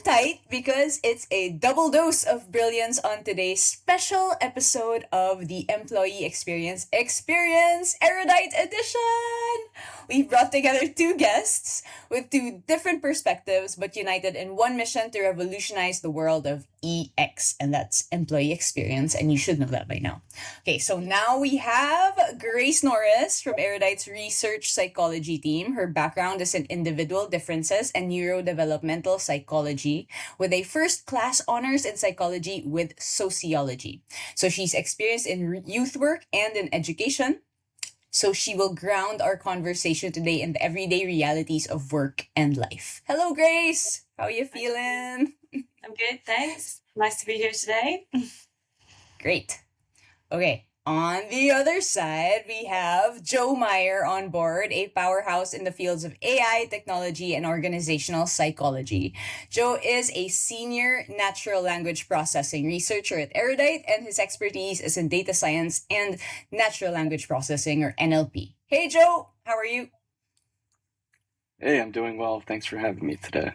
tight because it's a double dose of brilliance on today's special episode of the Employee Experience Erudite Edition. We've brought together two guests with two different perspectives but united in one mission to revolutionize the world of EX, and that's employee experience, and you should know that by now. Okay, so now we have Grace Norris from Erudite's research psychology team. Her background is in individual differences and neurodevelopmental psychology with a first-class honors in psychology with sociology. So she's experienced in youth work and in education. So she will ground our conversation today in the everyday realities of work and life. Hello, Grace. How are you feeling? I'm good, thanks. Nice to be here today. Great. Okay. On the other side, we have Joe Meyer on board, a powerhouse in the fields of AI, technology, and organizational psychology. Joe is a senior natural language processing researcher at Erudite, and his expertise is in data science and natural language processing, or NLP. Hey, Joe, how are you? Hey, I'm doing well. Thanks for having me today.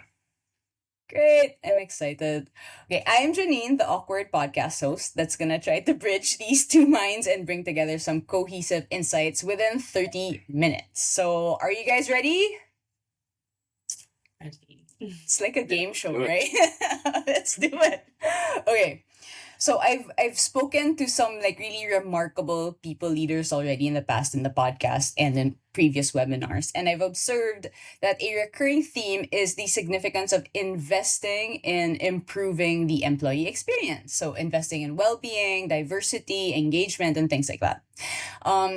Great. I'm excited. Okay, I'm Janine, the awkward podcast host that's going to try to bridge these two minds and bring together some cohesive insights within 30 minutes. So, are you guys ready? It's like a game show, right? Let's do it. Okay. So I've spoken to some like really remarkable people leaders already in the past in the podcast and in previous webinars, and I've observed that a recurring theme is the significance of investing in improving the employee experience. So investing in well-being, diversity, engagement, and things like that.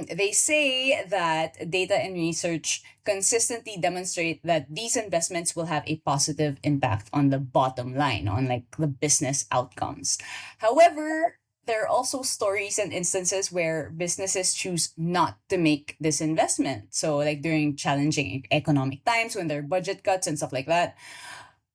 They say that data and research consistently demonstrate that these investments will have a positive impact on the bottom line, on like the business outcomes. However, there are also stories and instances where businesses choose not to make this investment. So, like during challenging economic times when there are budget cuts and stuff like that,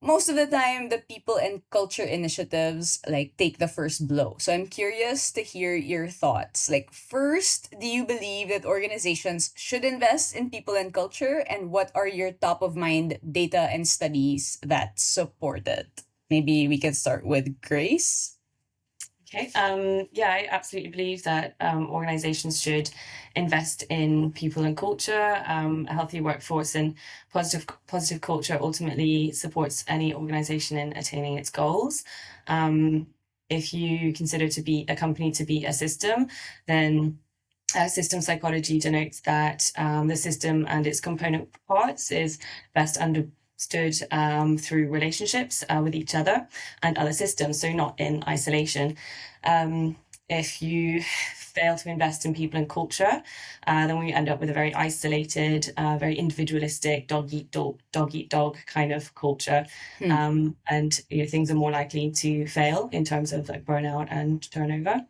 most of the time the people and culture initiatives like take the first blow. So I'm curious to hear your thoughts. Like first, do you believe that organizations should invest in people and culture, and what are your top of mind data and studies that support it? Maybe we can start with Grace. Okay. Yeah, I absolutely believe that organizations should invest in people and culture. A healthy workforce and positive culture ultimately supports any organization in attaining its goals. If you consider to be a company to be a system, then system psychology denotes that the system and its component parts is best understood through relationships with each other and other systems, so not in isolation. If you fail to invest in people and culture, then we end up with a very isolated, very individualistic, dog eat dog kind of culture. And things are more likely to fail in terms of like burnout and turnover.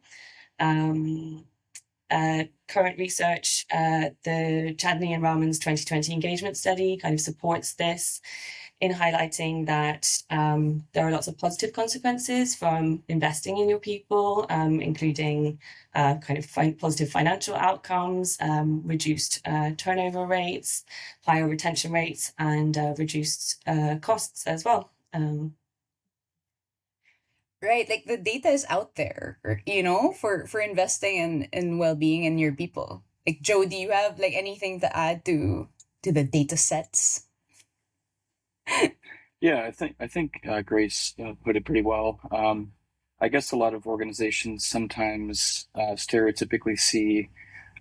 Current research, the Chadney and Rahman's 2020 engagement study kind of supports this in highlighting that there are lots of positive consequences from investing in your people, including positive financial outcomes, reduced turnover rates, higher retention rates, and reduced costs as well. Right, like the data is out there, for investing in well-being in your people. Like Joe, do you have like anything to add to the data sets? Yeah, I think Grace put it pretty well. I guess a lot of organizations sometimes stereotypically see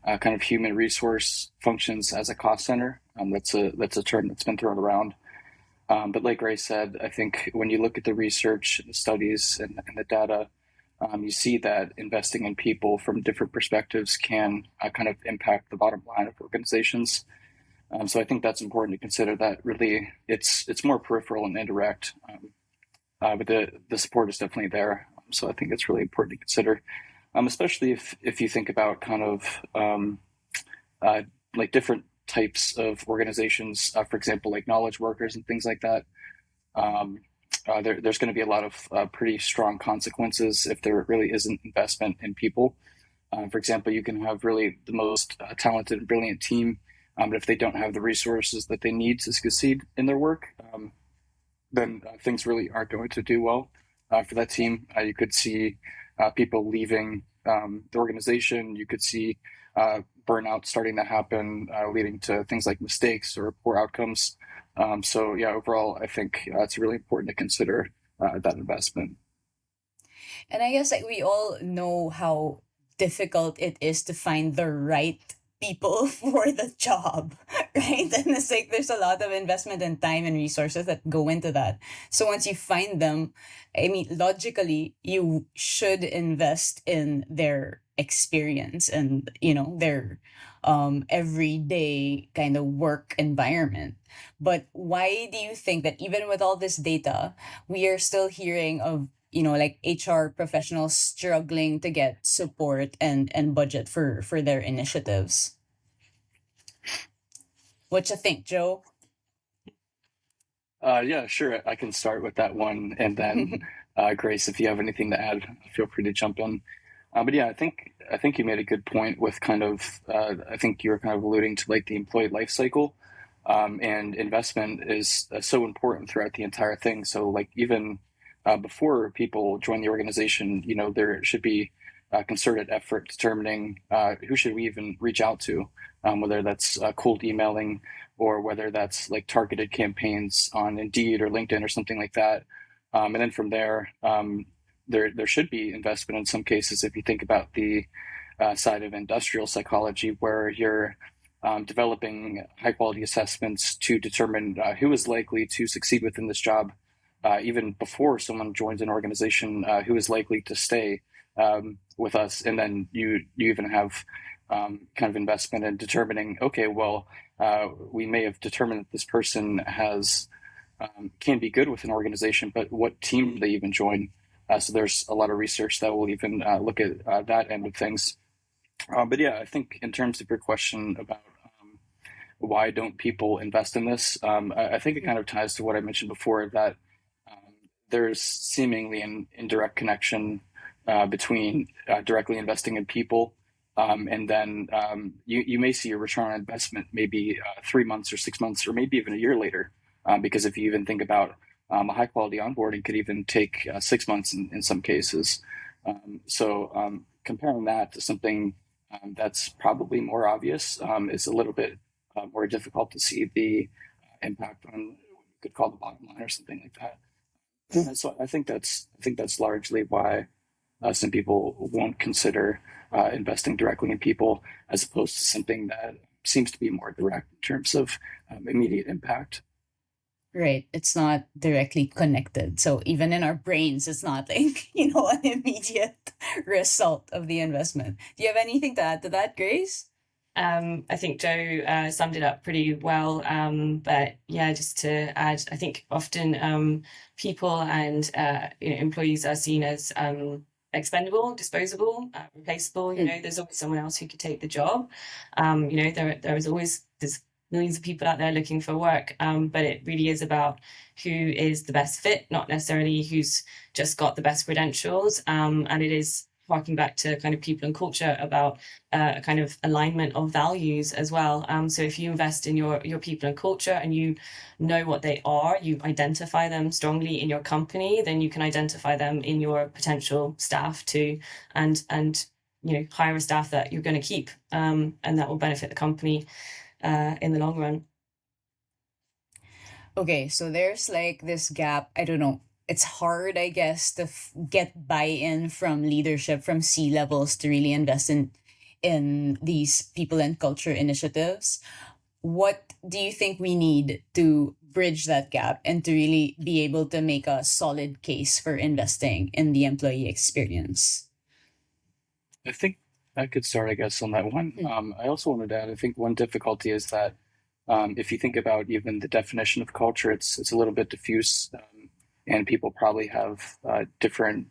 kind of human resource functions as a cost center. That's a term that's been thrown around. But like Grace said, I think when you look at the research, the studies, and the data, you see that investing in people from different perspectives can kind of impact the bottom line of organizations. So I think that's important to consider that really it's more peripheral and indirect, but the support is definitely there. So I think it's really important to consider, especially if you think about kind of like different types of organizations, for example, like knowledge workers and things like that. There's going to be a lot of pretty strong consequences if there really isn't investment in people. For example, you can have really the most talented and brilliant team, but if they don't have the resources that they need to succeed in their work, then things really aren't going to do well for that team. You could see people leaving the organization. You could see burnout starting to happen, leading to things like mistakes or poor outcomes. So yeah, overall, I think it's really important to consider that investment. And I guess like we all know how difficult it is to find the right people for the job, right? And it's like there's a lot of investment and time and resources that go into that. So once you find them, I mean, logically, you should invest in their experience and, you know, their everyday kind of work environment. But why do you think that even with all this data, we are still hearing of, you know, like HR professionals struggling to get support and budget for their initiatives? What you think, Joe? Yeah, sure. I can start with that one, and then Grace, if you have anything to add, feel free to jump in. But yeah, I think you made a good point with kind of I think you were kind of alluding to like the employee life cycle, and investment is so important throughout the entire thing. So like even before people join the organization, you know, there should be concerted effort determining who should we even reach out to, whether that's cold emailing or whether that's like targeted campaigns on Indeed or LinkedIn or something like that. And then from there, there should be investment in some cases if you think about the side of industrial psychology, where you're developing high quality assessments to determine who is likely to succeed within this job, even before someone joins an organization, who is likely to stay with us. And then you even have kind of investment in determining, okay, well, we may have determined that this person has can be good with an organization, but what team do they even join? So there's a lot of research that will even look at that end of things. But yeah, I think in terms of your question about why don't people invest in this, I think it kind of ties to what I mentioned before, that there's seemingly an indirect connection between directly investing in people, and then you may see a return on investment maybe 3 months or 6 months or maybe even a year later. Because if you even think about a high quality onboarding could even take 6 months in some cases. So comparing that to something that's probably more obvious is a little bit more difficult to see the impact on what we could call the bottom line or something like that. So I think that's largely why some people won't consider investing directly in people as opposed to something that seems to be more direct in terms of immediate impact. Right. It's not directly connected. So even in our brains, it's not like, you know, an immediate result of the investment. Do you have anything to add to that, Grace? I think Joe summed it up pretty well. But yeah, just to add, I think often people and employees are seen as expendable, disposable, replaceable. You know, there's always someone else who could take the job. There is always there's millions of people out there looking for work, but it really is about who is the best fit, not necessarily who's just got the best credentials. And it is harking back to kind of people and culture about a kind of alignment of values as well. So if you invest in your people and culture and you know what they are, you identify them strongly in your company, then you can identify them in your potential staff too, and hire a staff that you're going to keep, and that will benefit the company in the long run. Okay, so there's like this gap. I don't know. It's hard, I guess, to get buy-in from leadership, from C-levels to really invest in these people and culture initiatives. What do you think we need to bridge that gap and to really be able to make a solid case for investing in the employee experience? I think I could start, I guess, on that one. I also wanted to add, I think one difficulty is that if you think about even the definition of culture, it's a little bit diffuse, and people probably have different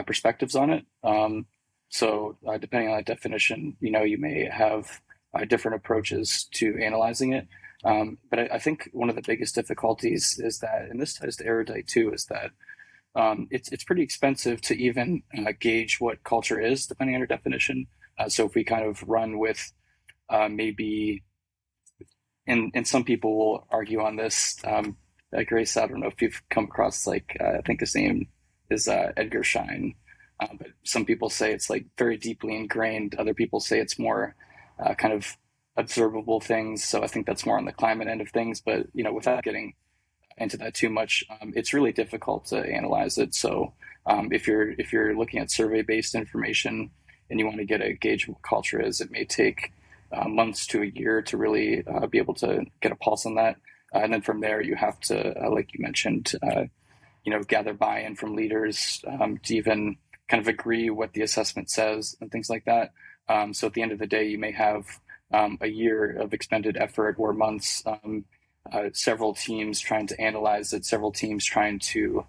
perspectives on it. So depending on that definition, you may have different approaches to analyzing it. But I think one of the biggest difficulties is that, and this ties to erudite too, is that it's pretty expensive to even gauge what culture is, depending on your definition. So if we kind of run with maybe, and some people will argue on this, Grace, I don't know if you've come across I think his name is Edgar Schein, but some people say it's like very deeply ingrained. Other people say it's more kind of observable things. So I think that's more on the climate end of things. But without getting into that too much, it's really difficult to analyze it. So if you're looking at survey-based information and you want to get a gauge of what culture is, it may take months to a year to really be able to get a pulse on that. And then from there, you have to, like you mentioned, gather buy-in from leaders to even kind of agree what the assessment says and things like that. So at the end of the day, you may have a year of expended effort or months, several teams trying to analyze it, several teams trying to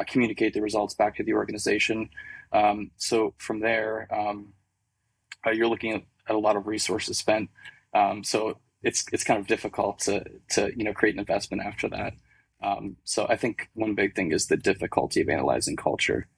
communicate the results back to the organization. So from there, you're looking at a lot of resources spent. So it's kind of difficult to create an investment after that. So I think one big thing is the difficulty of analyzing culture.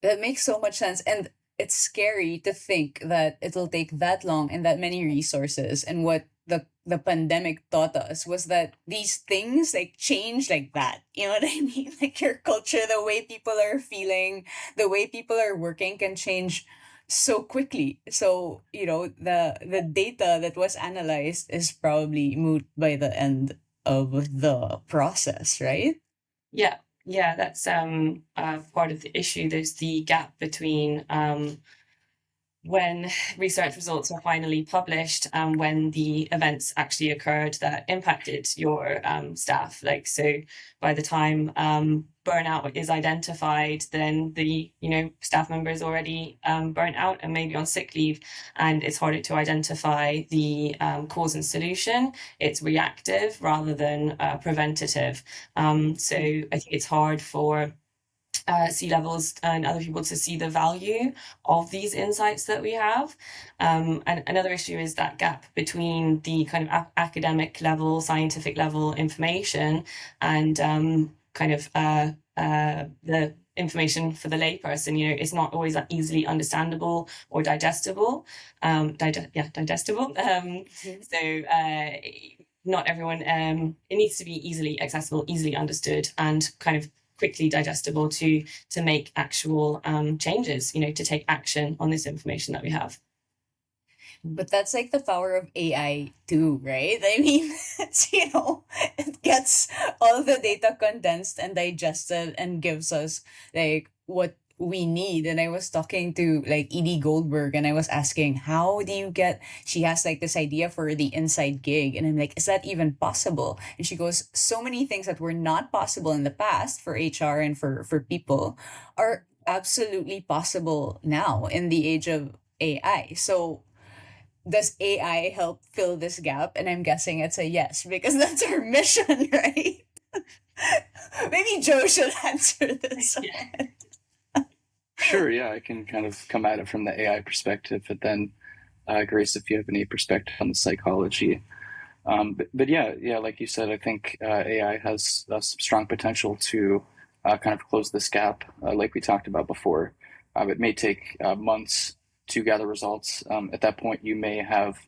That makes so much sense. And it's scary to think that it'll take that long and that many resources. And what the pandemic taught us was that these things change like that. You know what I mean? Like your culture, the way people are feeling, the way people are working can change so quickly. So, the data that was analyzed is probably moot by the end of the process, right? Yeah, that's part of the issue. There's the gap between when research results are finally published and when the events actually occurred that impacted your staff. So by the time burnout is identified, then the staff member is already burnt out and maybe on sick leave, and it's harder to identify the cause and solution. It's reactive rather than preventative. So I think it's hard for C-levels and other people to see the value of these insights that we have. And another issue is that gap between the kind of academic level, scientific level information and the information for the layperson. It's not always that easily understandable or digestible. Digestible. So not everyone, it needs to be easily accessible, easily understood, and kind of quickly digestible to make actual changes, to take action on this information that we have. But that's like the power of AI too, right? I mean, it gets all the data condensed and digested and gives us what we need. And I was talking to Edie Goldberg and I was asking, how do you get, she has this idea for the inside gig. And I'm like, is that even possible? And she goes, so many things that were not possible in the past for HR and for people are absolutely possible now in the age of AI. So does AI help fill this gap? And I'm guessing it's a yes, because that's our mission, right? Maybe Joe should answer this. Yeah. Sure, yeah, I can kind of come at it from the AI perspective, but then Grace, if you have any perspective on the psychology. But yeah, like you said, I think AI has some strong potential to kind of close this gap, like we talked about before. It may take months to gather results. At that point, you may have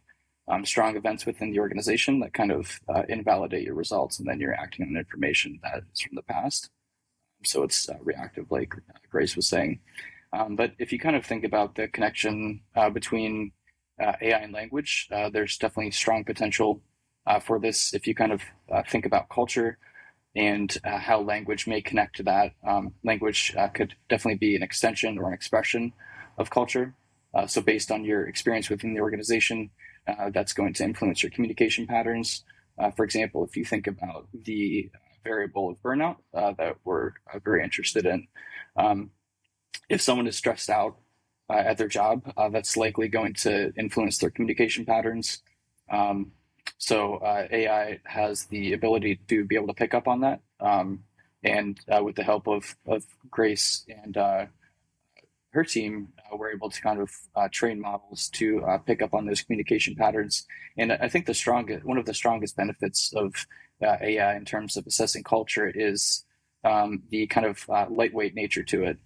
strong events within the organization that kind of invalidate your results, and then you're acting on information that is from the past. So it's reactive, like Grace was saying. But if you kind of think about the connection between AI and language, there's definitely strong potential for this. If you kind of think about culture and how language may connect to that, language could definitely be an extension or an expression of culture. So based on your experience within the organization, that's going to influence your communication patterns. For example, if you think about the variable of burnout that we're very interested in. If someone is stressed out at their job, that's likely going to influence their communication patterns. So AI has the ability to be able to pick up on that. And with the help of Grace and her team, we're able to kind of train models to pick up on those communication patterns. And I think one of the strongest benefits of AI in terms of assessing culture is the kind of lightweight nature to it.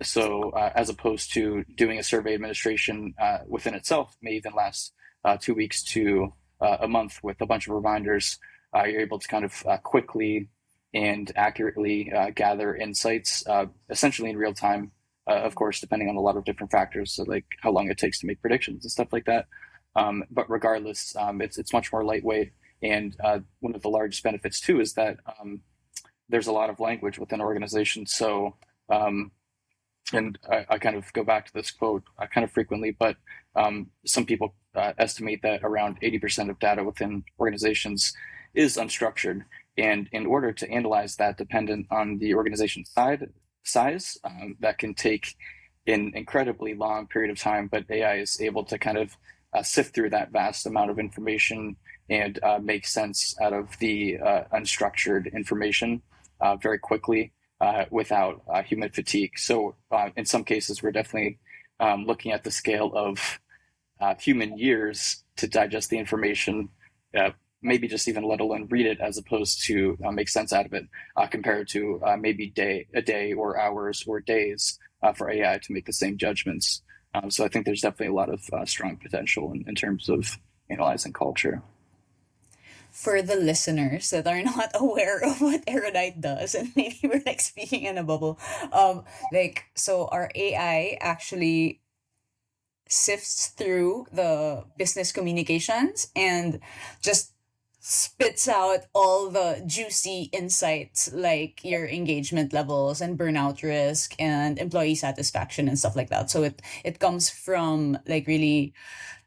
So as opposed to doing a survey administration within itself may even last 2 weeks to a month with a bunch of reminders, you're able to kind of quickly and accurately gather insights, essentially in real time. Of course, depending on a lot of different factors, so like how long it takes to make predictions and stuff like that. But regardless, it's much more lightweight. And one of the largest benefits too is that there's a lot of language within organizations. So, and I kind of go back to this quote kind of frequently, but some people estimate that around 80% of data within organizations is unstructured. And in order to analyze that dependent on the organization size, that can take an incredibly long period of time, but AI is able to kind of sift through that vast amount of information and make sense out of the unstructured information very quickly without human fatigue. So in some cases, we're definitely looking at the scale of human years to digest the information, maybe just even let alone read it, as opposed to make sense out of it, compared to maybe a day or hours or days for AI to make the same judgments. So I think there's definitely a lot of strong potential in terms of analyzing culture. For the listeners that are not aware of what Erudite does, and maybe we're like speaking in a bubble, so our AI actually sifts through the business communications and just spits out all the juicy insights like your engagement levels and burnout risk and employee satisfaction and stuff like that. So it comes from like really,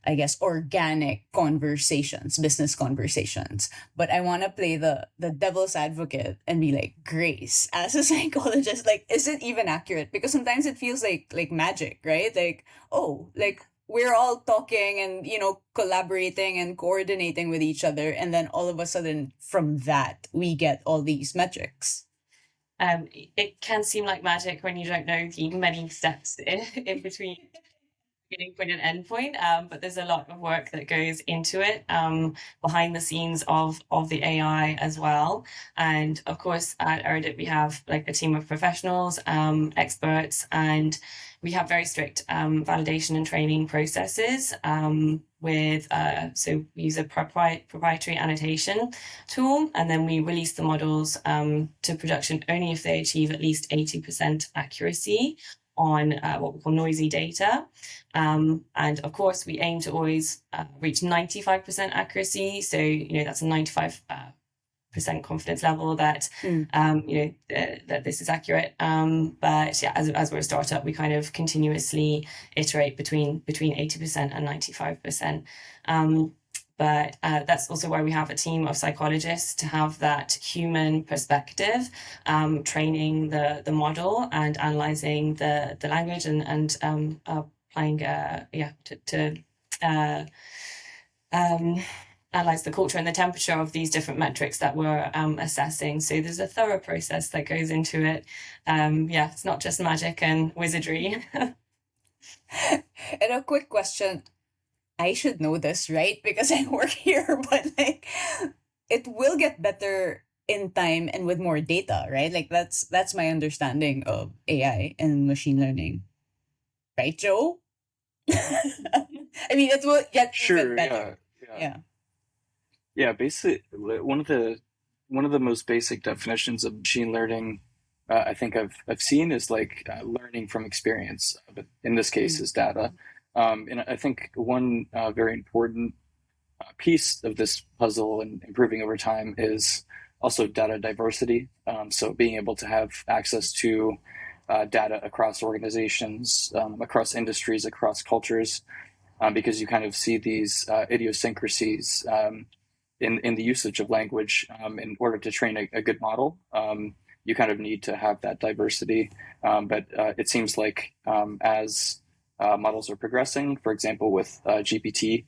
I guess, organic conversations, business conversations. But I want to play the devil's advocate and be like, Grace, as a psychologist, like, is it even accurate? Because sometimes it feels like magic, right? Like, oh, like we're all talking and, collaborating and coordinating with each other, and then all of a sudden from that we get all these metrics. It can seem like magic when you don't know the many steps in between beginning point and end point, but there's a lot of work that goes into it behind the scenes of the AI as well. And of course, at Erudite, we have like a team of professionals, experts, and we have very strict validation and training processes so we use a proprietary annotation tool, and then we release the models to production only if they achieve at least 80% accuracy on what we call noisy data. And of course, we aim to always reach 95% accuracy. So, that's a 95% confidence level that, that this is accurate. But yeah, as we're a startup, we kind of continuously iterate between 80% and 95%. But that's also why we have a team of psychologists to have that human perspective, training the model and analyzing the language and applying to analyze the culture and the temperature of these different metrics that we're assessing. So there's a thorough process that goes into it. It's not just magic and wizardry. And a quick question. I should know this, right? Because I work here, but like it will get better in time and with more data, right? Like that's my understanding of AI and machine learning. Right, Joe? I mean, it will get even better. Yeah, basically one of the most basic definitions of machine learning I think I've seen is like learning from experience, but in this case is data. And I think one very important piece of this puzzle and improving over time is also data diversity. So being able to have access to data across organizations, across industries, across cultures, because you kind of see these idiosyncrasies in the usage of language. In order to train a good model, you kind of need to have that diversity. But it seems like as models are progressing, for example, with GPT,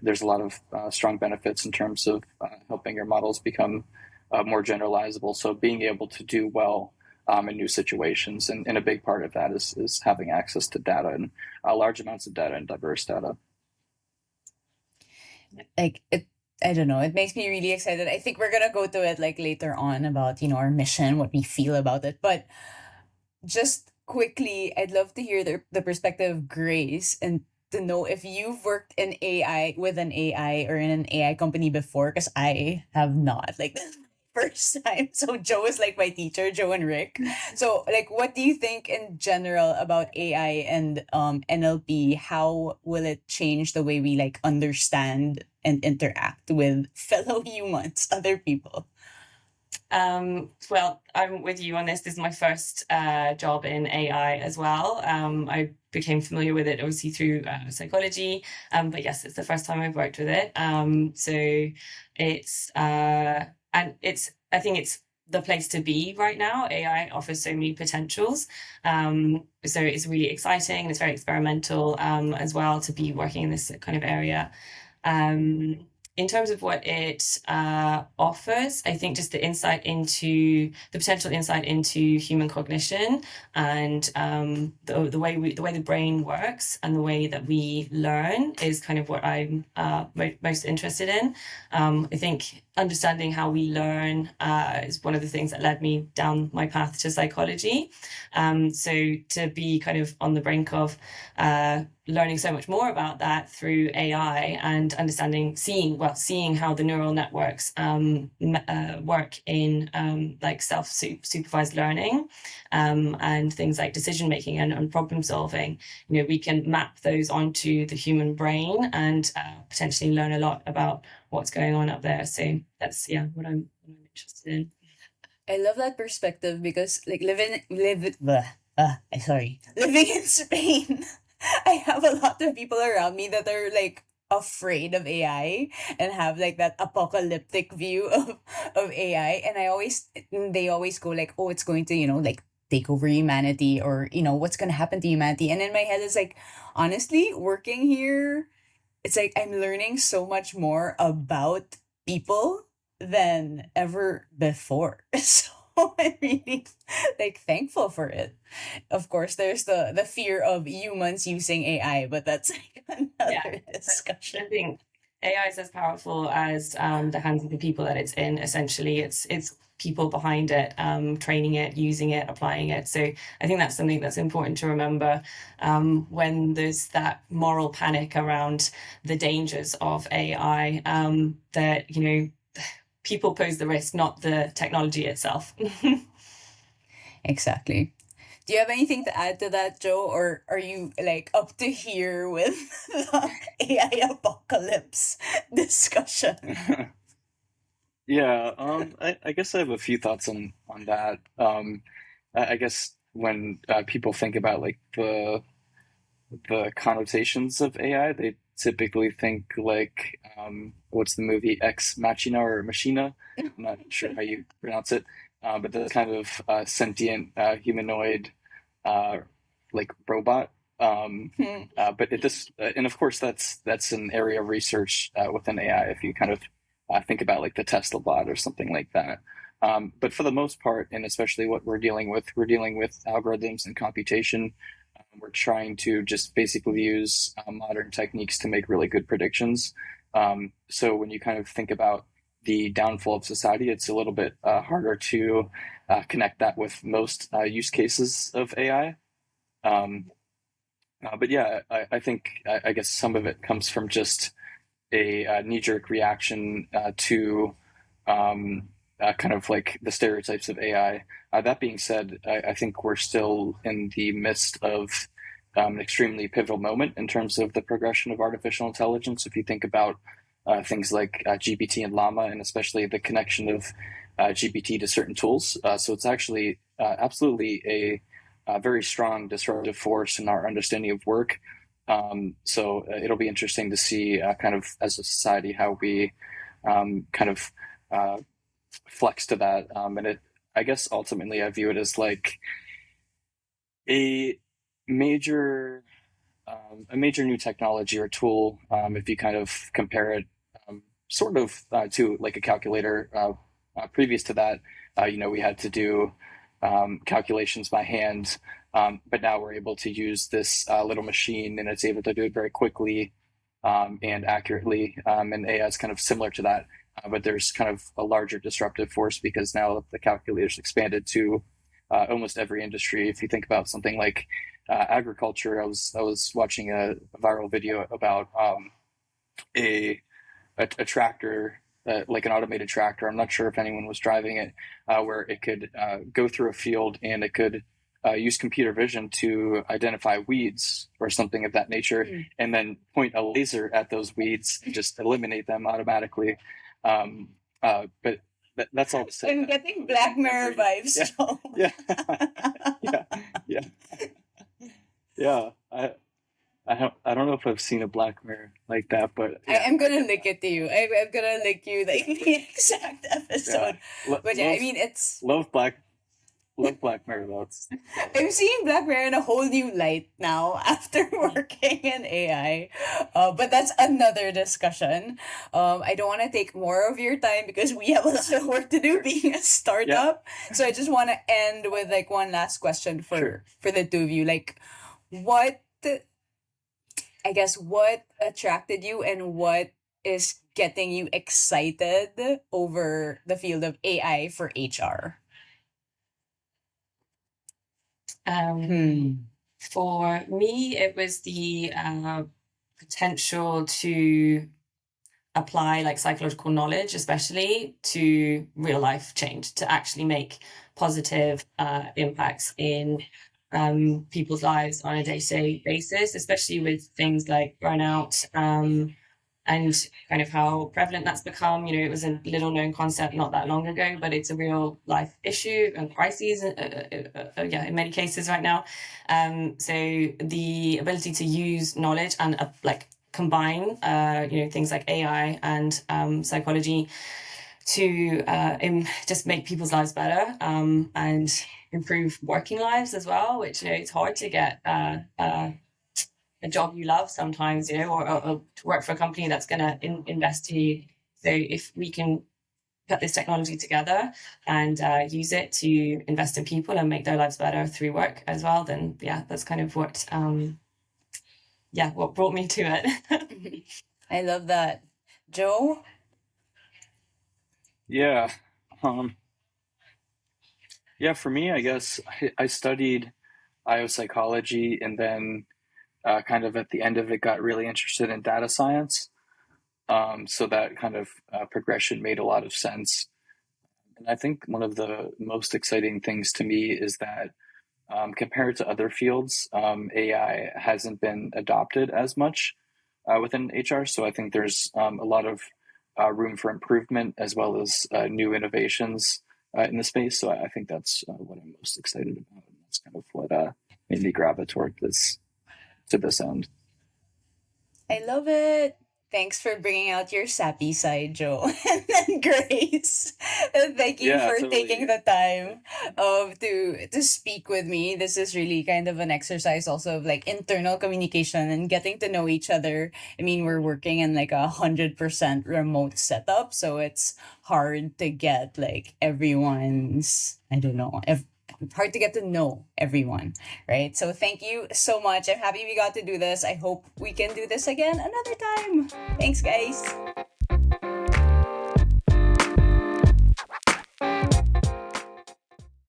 there's a lot of strong benefits in terms of helping your models become more generalizable. So being able to do well in new situations, and a big part of that is having access to data and large amounts of data and diverse data. Like I don't know. It makes me really excited. I think we're gonna go to it like later on about our mission, what we feel about it, but just quickly, I'd love to hear the perspective of Grace and to know if you've worked in AI with an AI or in an AI company before, because I have not. Like this is my first time. So Joe is like my teacher, Joe and Rick. So like what do you think in general about AI and NLP? How will it change the way we like understand and interact with fellow humans, other people? Well, I'm with you on this. This is my first job in AI as well. I became familiar with it obviously through psychology, but yes, it's the first time I've worked with it. So it's and it's I think it's the place to be right now. AI offers so many potentials. So it's really exciting and it's very experimental as well to be working in this kind of area. In terms of what it offers, I think just the insight into the potential insight into human cognition and the way the brain works and the way that we learn is kind of what I'm most interested in. I think understanding how we learn is one of the things that led me down my path to psychology. So to be kind of on the brink of learning so much more about that through AI and seeing how the neural networks work in like self-supervised learning and things like decision making and problem solving. You know, we can map those onto the human brain and potentially learn a lot about what's going on up there. So that's what I'm interested in. I love that perspective because like living in Spain, I have a lot of people around me that are like afraid of AI and have like that apocalyptic view of AI, and they always go like, oh, it's going to, like take over humanity, or what's going to happen to humanity. And in my head it's like, honestly, working here, it's like I'm learning so much more about people than ever before. So I'm really like thankful for it. Of course, there's the fear of humans using AI, but that's like another discussion. I think AI is as powerful as the hands of the people that it's in. Essentially, it's people behind it, training it, using it, applying it. So I think that's something that's important to remember when there's that moral panic around the dangers of AI. That people pose the risk, not the technology itself. Exactly. Do you have anything to add to that, Joe? Or are you like up to here with the AI apocalypse discussion? Yeah, I guess I have a few thoughts on that. I guess when people think about like the connotations of AI, they typically think like what's the movie Ex Machina or Machina? I'm not sure how you pronounce it, but the kind of sentient humanoid like robot. But it just and of course that's an area of research within AI. If you kind of think about like the Tesla bot or something like that. But for the most part, and especially what we're dealing with algorithms and computation. We're trying to just basically use modern techniques to make really good predictions. So when you kind of think about the downfall of society, it's a little bit harder to connect that with most use cases of AI. But yeah, I think I guess some of it comes from just a knee-jerk reaction to kind of like the stereotypes of AI. That being said, I think we're still in the midst of an extremely pivotal moment in terms of the progression of artificial intelligence. If you think about things like GPT and Llama, and especially the connection of GPT to certain tools. So it's actually absolutely a very strong disruptive force in our understanding of work. So it'll be interesting to see kind of as a society how we kind of flex to that. And I guess ultimately I view it as like a major new technology or tool. If you kind of compare it sort of to like a calculator. Previous to that, we had to do calculations by hand. But now we're able to use this little machine, and it's able to do it very quickly and accurately. And AI is kind of similar to that, but there's kind of a larger disruptive force because now the calculator's expanded to almost every industry. If you think about something like agriculture. I was watching a viral video about a a tractor, like an automated tractor. I'm not sure if anyone was driving it, where it could go through a field and it could use computer vision to identify weeds or something of that nature, and then point a laser at those weeds and just eliminate them automatically. But that's all to say. I'm getting Black Mirror vibes, Yeah. Joe. Yeah, yeah, yeah. I don't know if I've seen a Black Mirror like that, but I'm gonna link it to you. I'm gonna link you the exact episode. But yeah, I mean, it's love Black Mirror though. I'm seeing Black Mirror in a whole new light now after working in AI. But that's another discussion. I don't want to take more of your time because we have a lot of work to do being a startup. So I just want to end with like one last question for the two of you. Like, what attracted you and what is getting you excited over the field of AI for HR? For me, it was the potential to apply like psychological knowledge, especially to real life change, to actually make positive impacts in people's lives on a day-to-day basis, especially with things like burnout and kind of how prevalent that's become. You know, it was a little known concept not that long ago, but it's a real life issue and crises, in many cases right now. So the ability to use knowledge and like combine, things like AI and psychology to just make people's lives better and improve working lives as well, which, it's hard to get a job you love sometimes, or to work for a company that's going to invest in you. So if we can put this technology together and use it to invest in people and make their lives better through work as well, then that's kind of what brought me to it. I love that. Joe? Yeah. For me, I guess I studied biopsychology, and then kind of at the end of it got really interested in data science. So that kind of progression made a lot of sense. And I think one of the most exciting things to me is that compared to other fields, AI hasn't been adopted as much within HR. So I think there's a lot of room for improvement as well as new innovations in the space. So I think that's what I'm most excited about. And that's kind of what made me gravitate toward to this end. I love it. Thanks for bringing out your sappy side, Joe. And then Grace. Thank you for totally. taking the time to speak with me. This is really kind of an exercise also of like internal communication and getting to know each other. I mean, we're working in like 100% remote setup, so it's hard to get like everyone's, I don't know, hard to get to know everyone, right? So thank you so much. I'm happy we got to do this. I hope we can do this again another time. Thanks, guys.